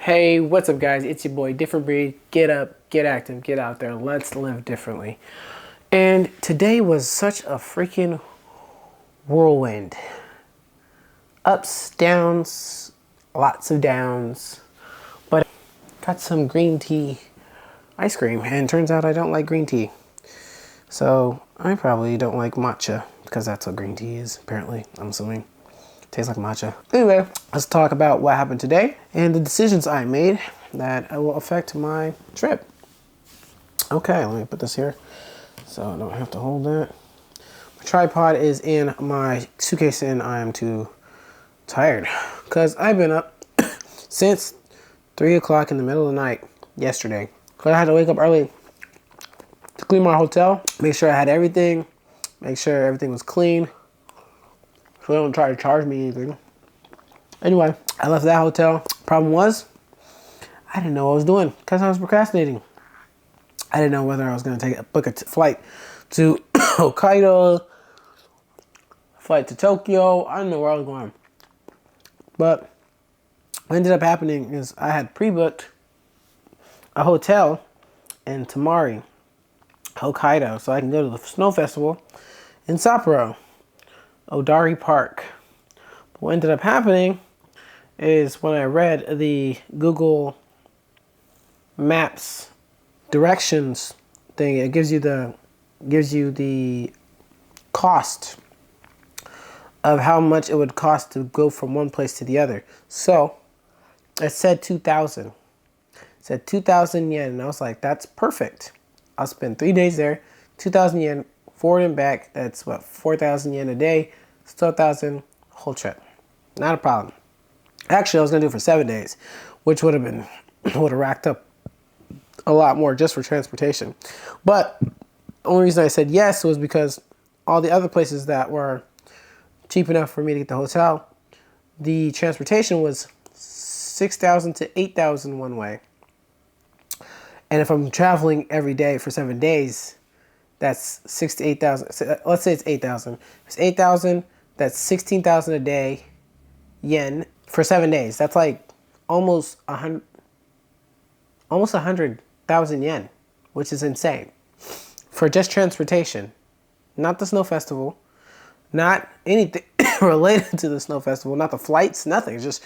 Hey, what's up, guys? It's your boy, Different Breed. Get up, get active, get out there. Let's live differently. And today was such a freaking whirlwind. Ups, downs, lots of downs. But got some green tea ice cream, and turns out I don't like green tea. So I probably don't like matcha, because that's what green tea is, apparently, I'm assuming. Tastes like matcha. Anyway, let's talk about what happened today and the decisions I made that will affect my trip. Okay, let me put this here so I don't have to hold that. My tripod is in my suitcase and I am too tired because I've been up since 3 o'clock in the middle of the night yesterday. Because I had to wake up early to clean my hotel, make sure I had everything, make sure everything was clean, so they don't try to charge me anything. Anyway, I left that hotel. Problem was, I didn't know what I was doing because I was procrastinating. I didn't know whether I was going to book a flight to Hokkaido, flight to Tokyo. I didn't know where I was going. But what ended up happening is I had pre-booked a hotel in Tamari, Hokkaido, so I can go to the snow festival in Sapporo, Odari Park. But what ended up happening is when I read the Google Maps directions thing, it gives you the cost of how much it would cost to go from one place to the other. So it said 2,000. It said 2,000 yen, and I was like, that's perfect. I'll spend 3 days there, 2,000 yen, forward and back. That's what, 4,000 yen a day. It's 12,000 whole trip. Not a problem. Actually, I was gonna do it for 7 days, which would have racked up a lot more just for transportation. But the only reason I said yes was because all the other places that were cheap enough for me to get the hotel, the transportation was 6,000 to 8,000 one way. And if I'm traveling every day for 7 days, that's 6,000 to 8,000. Let's say it's 8,000. It's 8,000. That's 16,000 a day yen for 7 days. That's like almost 100,000 yen, which is insane for just transportation, not the snow festival, not anything related to the snow festival, not the flights, nothing. It's just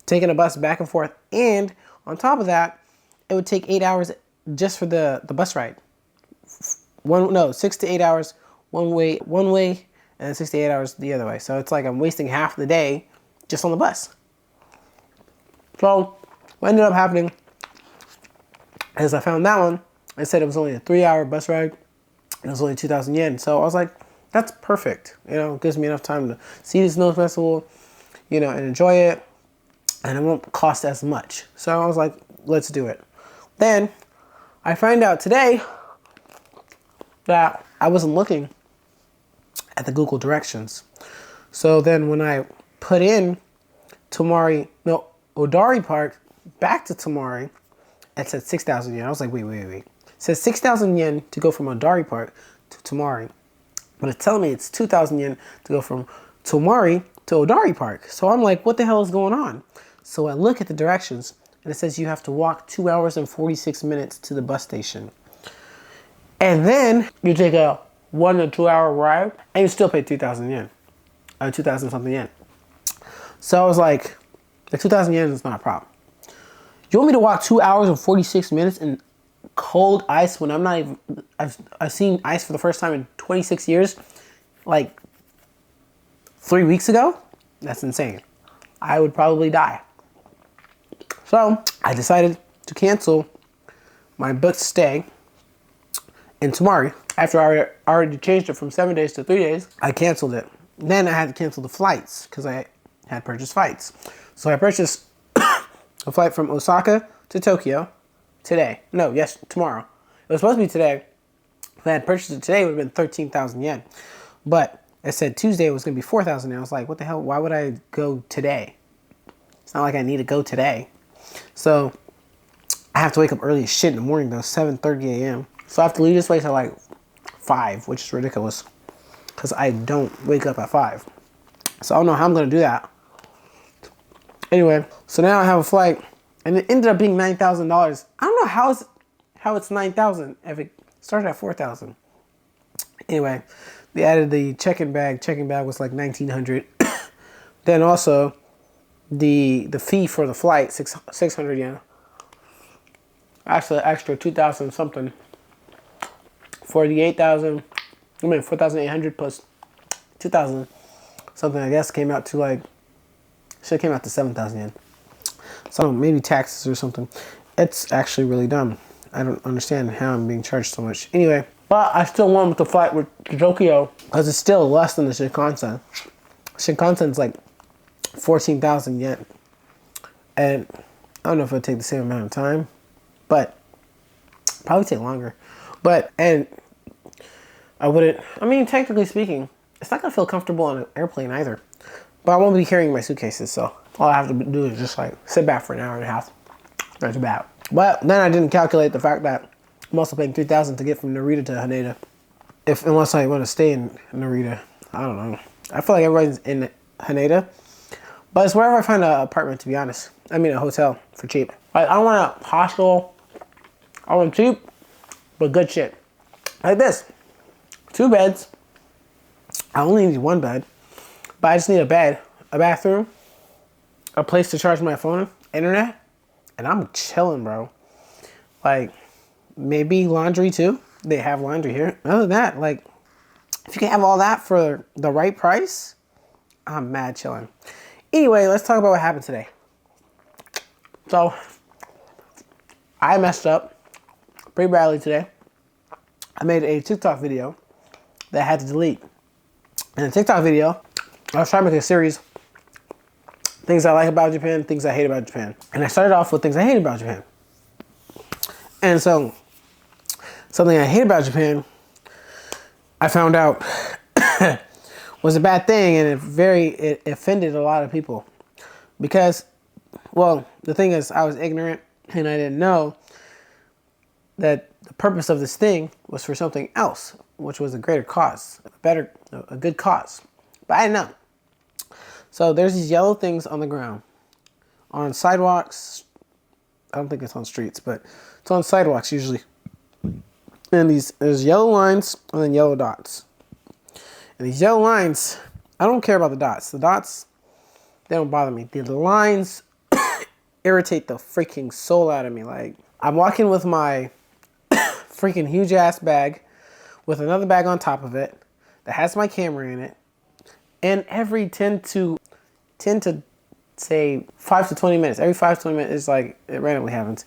taking a bus back and forth. And on top of that, it would take 8 hours just for the bus ride. 6 to 8 hours one way, and 6 to 8 hours the other way. So it's like I'm wasting half the day just on the bus. So what ended up happening is I found that one. I said it was only a 3-hour bus ride, and it was only 2,000 yen. So I was like, that's perfect. It gives me enough time to see the snow festival, and enjoy it, and it won't cost as much. So I was like, let's do it. Then I find out today that I wasn't looking at the Google directions. So then when I put in Odari Park back to Tamari, it said 6,000 yen. I was like, wait. It says 6,000 yen to go from Odari Park to Tamari. But it's telling me it's 2,000 yen to go from Tamari to Odari Park. So I'm like, what the hell is going on? So I look at the directions and it says you have to walk 2 hours and 46 minutes to the bus station. And then you take a 1 to 2 hour ride and you still pay 2,000 yen. 2,000 something yen. So I was like, the 2,000 yen is not a problem. You want me to walk 2 hours and 46 minutes in cold ice when I'm not even, I've seen ice for the first time in 26 years, like 3 weeks ago? That's insane. I would probably die. So I decided to cancel my booked stay in Tamari. After I already changed it from 7 days to 3 days, I canceled it. Then I had to cancel the flights because I had purchased flights. So I purchased a flight from Osaka to Tokyo today. No, yes, tomorrow. It was supposed to be today. If I had purchased it today, it would have been 13,000 yen. But it said Tuesday was going to be 4,000 yen. I was like, what the hell? Why would I go today? It's not like I need to go today. So I have to wake up early as shit in the morning, though, 7:30 a.m. So I have to leave this place at like 5, which is ridiculous because I don't wake up at 5. So I don't know how I'm going to do that. Anyway, so now I have a flight And it ended up being $9,000. I don't know how it's 9,000 if it started at 4,000. Anyway, they added the check-in bag. Check-in bag was like 1,900. Then also the fee for the flight, 600 yen. Actually, extra 2,000 something for the 4,800 plus 2,000 something. I guess came out to like, should have came out to 7,000 yen. So maybe taxes or something. It's actually really dumb. I don't understand how I'm being charged so much. Anyway, but I still went with the flight with Tokyo because it's still less than the Shinkansen. Shinkansen's like 14,000 yen. And I don't know if it'll take the same amount of time, but probably take longer. But, and I wouldn't, I mean, technically speaking, it's not gonna feel comfortable on an airplane either. But I won't be carrying my suitcases, so all I have to do is just like sit back for an hour and a half. That's about. But then I didn't calculate the fact that I'm also paying 3,000 to get from Narita to Haneda. Unless I want to stay in Narita, I don't know. I feel like everybody's in Haneda, but it's wherever I find an apartment. To be honest, I mean a hotel for cheap. Like, I don't want a hostel. I want cheap, but good shit. Like this, 2 beds. I only need 1 bed, but I just need a bed, a bathroom, a place to charge my phone, internet, and I'm chilling, bro. Like, maybe laundry too. They have laundry here. Other than that, like, if you can have all that for the right price, I'm mad chilling. Anyway, let's talk about what happened today. So, I messed up pretty badly today. I made a TikTok video that I had to delete. In the TikTok video, I was trying to make a series, things I like about Japan, things I hate about Japan. And I started off with things I hate about Japan. And so, something I hate about Japan, I found out was a bad thing, and it offended a lot of people. Because, well, the thing is, I was ignorant, and I didn't know that the purpose of this thing was for something else, which was a greater cause, a good cause. But I didn't know. So there's these yellow things on the ground, on sidewalks. I don't think it's on streets, but it's on sidewalks usually. And there's yellow lines and then yellow dots. And these yellow lines, I don't care about the dots. The dots, they don't bother me. The lines irritate the freaking soul out of me. Like, I'm walking with my freaking huge ass bag with another bag on top of it that has my camera in it. And every 10 to say 5 to 20 minutes, every 5 to 20 minutes, it's like, it randomly happens.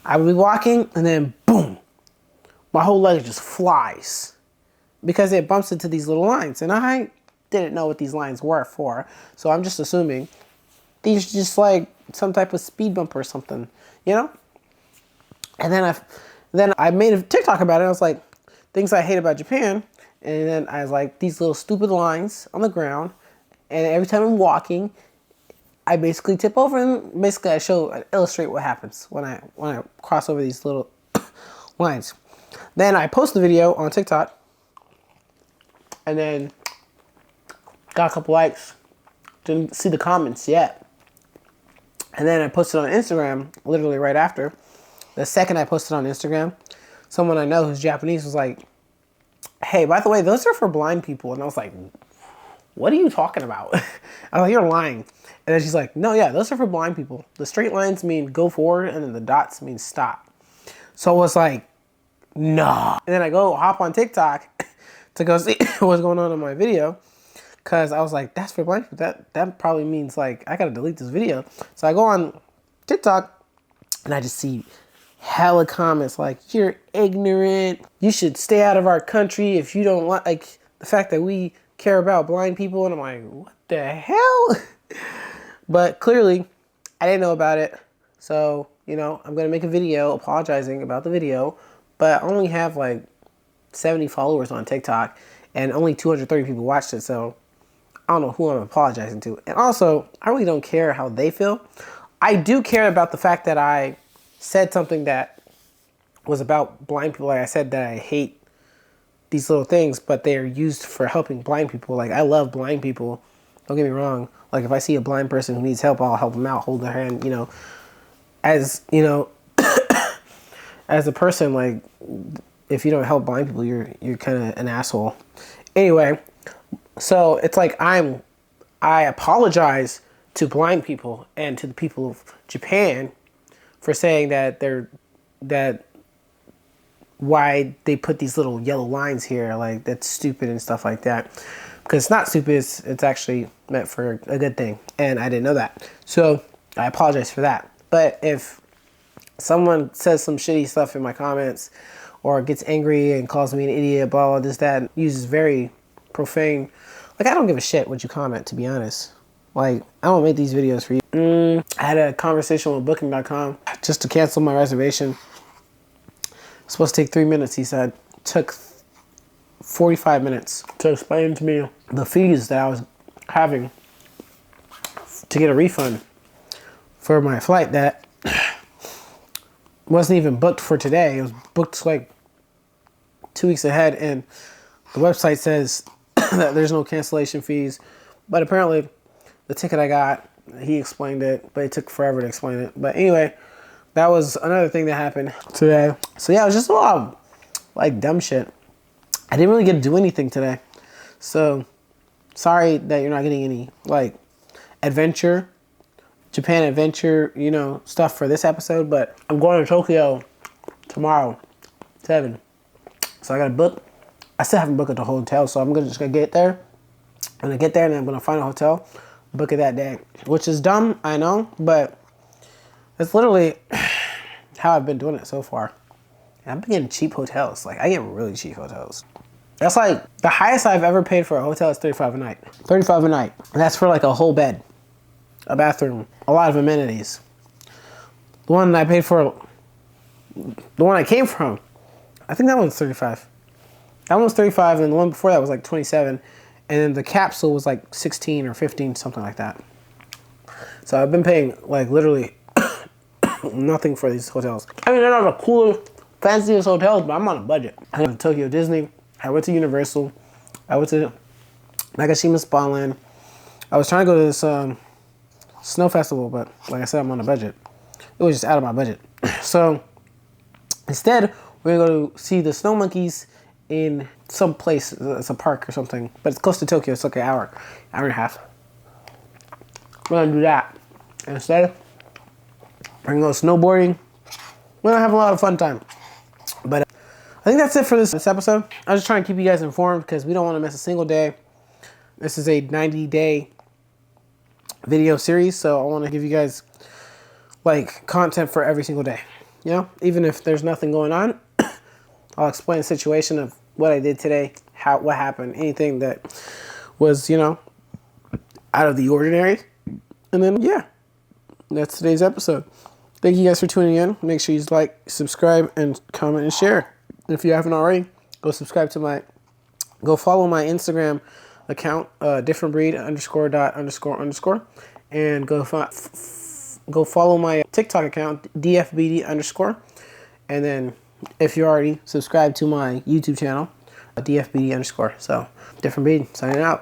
I would be walking and then boom, my whole leg just flies because it bumps into these little lines. And I didn't know what these lines were for. So I'm just assuming these are just like some type of speed bump or something, you know? And then I made a TikTok about it. I was like, things I hate about Japan. And then I was like, these little stupid lines on the ground. And every time I'm walking, I basically tip over, and basically I illustrate what happens when I cross over these little lines. Then I post the video on TikTok, and then got a couple likes. Didn't see the comments yet. And then I posted on Instagram literally right after. The second I posted on Instagram, someone I know who's Japanese was like, hey, by the way, those are for blind people. And I was like, what are you talking about? I was like, you're lying. And then she's like, no, yeah, those are for blind people. The straight lines mean go forward, and then the dots mean stop. So I was like, nah. And then I go hop on TikTok to go see what's going on in my video. Because I was like, that's for blind people. That probably means like, I got to delete this video. So I go on TikTok, and I just see hella comments like, you're ignorant. You should stay out of our country if you don't like the fact that we care about blind people. And I'm like, what the hell? But clearly, I didn't know about it. So, you know, I'm going to make a video apologizing about the video. But I only have like 70 followers on TikTok, and only 230 people watched it. So I don't know who I'm apologizing to. And also, I really don't care how they feel. I do care about the fact that I said something that was about blind people. Like I said that I hate these little things, but they're used for helping blind people. Like, I love blind people. Don't get me wrong. Like, if I see a blind person who needs help, I'll help them out, hold their hand, you know, as you know, as a person, like, if you don't help blind people, you're kind of an asshole. Anyway, so it's like I apologize to blind people and to the people of Japan for saying that why they put these little yellow lines here, like that's stupid and stuff like that. Because it's not stupid, it's actually meant for a good thing, and I didn't know that. So I apologize for that. But if someone says some shitty stuff in my comments or gets angry and calls me an idiot, blah, blah, this, that, and uses very profane, like, I don't give a shit what you comment, to be honest. Like, I don't make these videos for you. I had a conversation with Booking.com just to cancel my reservation. It's supposed to take 3 minutes, he said. It took 45 minutes to explain to me the fees that I was having to get a refund for my flight that wasn't even booked for today. It was booked like 2 weeks ahead, and the website says that there's no cancellation fees. But apparently, the ticket I got, he explained it, but it took forever to explain it. But anyway, that was another thing that happened today. So yeah, it was just a lot of like dumb shit. I didn't really get to do anything today. So sorry that you're not getting any like adventure, Japan adventure, you know, stuff for this episode. But I'm going to Tokyo tomorrow, 7. So I got to book. I still haven't booked the hotel, so I'm just gonna get there. I'm gonna get there and then I'm gonna find a hotel, book it that day. Which is dumb, I know, but it's literally how I've been doing it so far. And I've been getting cheap hotels. Like, I get really cheap hotels. That's like, the highest I've ever paid for a hotel is $35 a night. $35 a night. And that's for like a whole bed, a bathroom, a lot of amenities. The one I paid for, the one I came from, I think that one's 35. That one was 35, and the one before that was like 27. And then the capsule was like 16 or 15, something like that. So I've been paying like literally nothing for these hotels. I mean, they're not the coolest, fanciest hotels, but I'm on a budget. I went to Tokyo Disney. I went to Universal. I went to Nagashima Spawnland. I was trying to go to this snow festival, but like I said, I'm on a budget. It was just out of my budget. So instead, we're gonna go to see the snow monkeys in some place. It's a park or something, but it's close to Tokyo. It's like an hour and a half. We're gonna do that. Instead, we're gonna go snowboarding. We're gonna have a lot of fun time. But I think that's it for this episode. I was just trying to keep you guys informed because we don't want to miss a single day. This is a 90-day video series, so I want to give you guys like content for every single day. You know, even if there's nothing going on, I'll explain the situation of what I did today, what happened, anything that was, you know, out of the ordinary. And then, yeah, that's today's episode. Thank you guys for tuning in. Make sure you like, subscribe, and comment and share. If you haven't already, go follow my Instagram account, differentbreed_. And go follow my TikTok account, dfbd_. And then if you already subscribed to my YouTube channel, dfbd_. So, Different Breed, signing out.